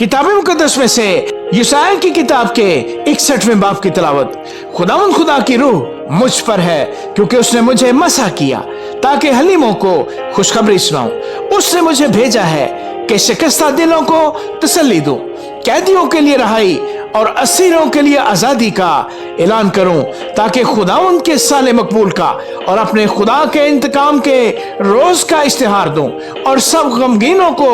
किताब मुकद्दस में से यशायाह की किताब के 61वें बाब की तिलावत। खुदावंद खुदा की रूह मुझ पर है, क्योंकि उसने मुझे मसा किया ताकि हलीमों को खुशखबरी सुनाऊं। उसने मुझे भेजा है कि शिकस्ता दिलों को तसल्ली दूं, कैदियों के लिए रहाई और असीरों के लिए आजादी का ऐलान करूं, ताकि खुदावंद के साले मकबूल का और अपने खुदा के इंतकाम के रोज का इश्तिहार दूं और सब गमगीनों को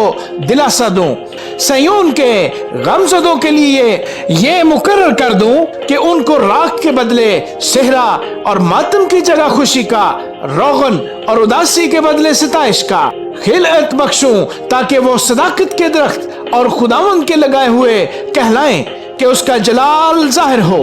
दिलासा दूं। सयोन के गमजदों के लिए ये मुकर्रर कर दूं कि उनको राख के बदले सेहरा और मातम की जगह खुशी का, रोगन और उदासी के बदले सिताइश का खिलअत बख्शूं, ताकि वो सदाकत के दरख्त और खुदावंद के लगाए हुए कहलाएं कि उसका जलाल जाहिर हो।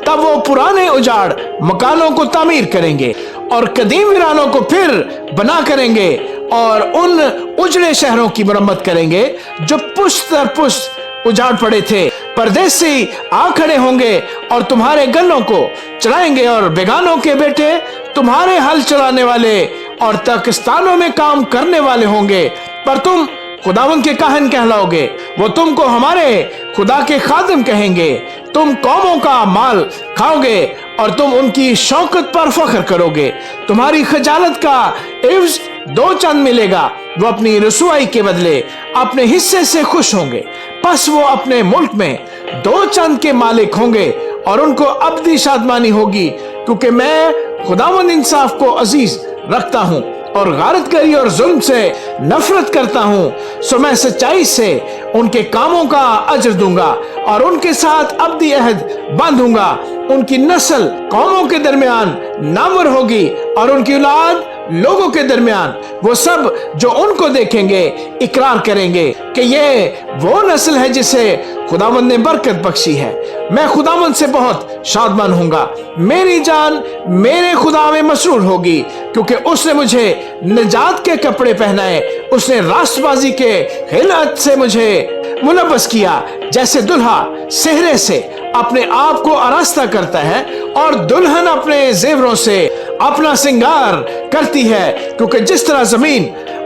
तब वो पुराने उजाड़ मकानों को तामीर करेंगे और कदीम वीरानों को फिर बना करेंगे और उन उजड़े शहरों की मरम्मत करेंगे जो पुश्त दर पुश्त उजाड़ पड़े थे। परदेसी आ खड़े होंगे और तुम्हारे गन्नों को चराएंगे और बेगानों के बेटे तुम्हारे हल चलाने वाले और तर्कस्तानों में काम करने वाले होंगे। पर तुम खुदावंद के काहन कहलाओगे, वो तुमको हमारे खुदा के खादिम कहेंगे। तुम कौमों का माल खाओगे और तुम उनकी शौकत पर फख्र करोगे। तुम्हारी खजालत का इव्ज 2 चंद मिलेगा। वो अपनी रसुआई के बदले अपने हिस्से से खुश होंगे। बस वो अपने मुल्क में 2 चंद के मालिक होंगे और उनको अब्दी शादमानी होगी, क्योंकि मैं खुदावंद इंसाफ को अजीज रखता हूँ और गारतगरी और जुल्म से नफरत करता हूँ। सो मैं सच्चाई से उनके कामों का अजर दूंगा और उनके साथ अब्दी अहद बांधूंगा। उनकी नस्ल कौमों के दरमियान नामवर होगी और उनकी औलाद लोगों के दरमियान। वो सब जो उनको देखेंगे इकरार करेंगे कि ये वो नस्ल है जिसे खुदावंद ने बरकत बख्शी है। मैं खुदावंद से बहुत शादमान होऊंगा। मेरी जान मेरे खुदा में मसरूर होगी, क्योंकि उसने मुझे निजात के कपड़े पहनाए। उसने राष्ट्रबाजी के हिलत से मुझे मुलब्बस किया, जैसे दुल्हा सेहरे से अपने आप को आरास्ता करता है और दुल्हन अपने जेवरों से अपना श्रृंगार करती है। क्योंकि जिस तरह जमीन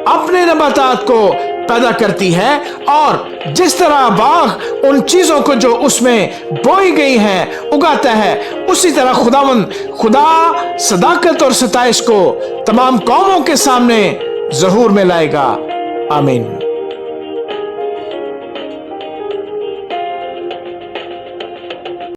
अपने नबातात को पैदा करती है और जिस तरह बाग उन चीजों को जो उसमें बोई गई है उगाता है, उसी तरह खुदावंद खुदा सदाकत और सताइश को तमाम कौमों के सामने ज़हूर में लाएगा। आमीन।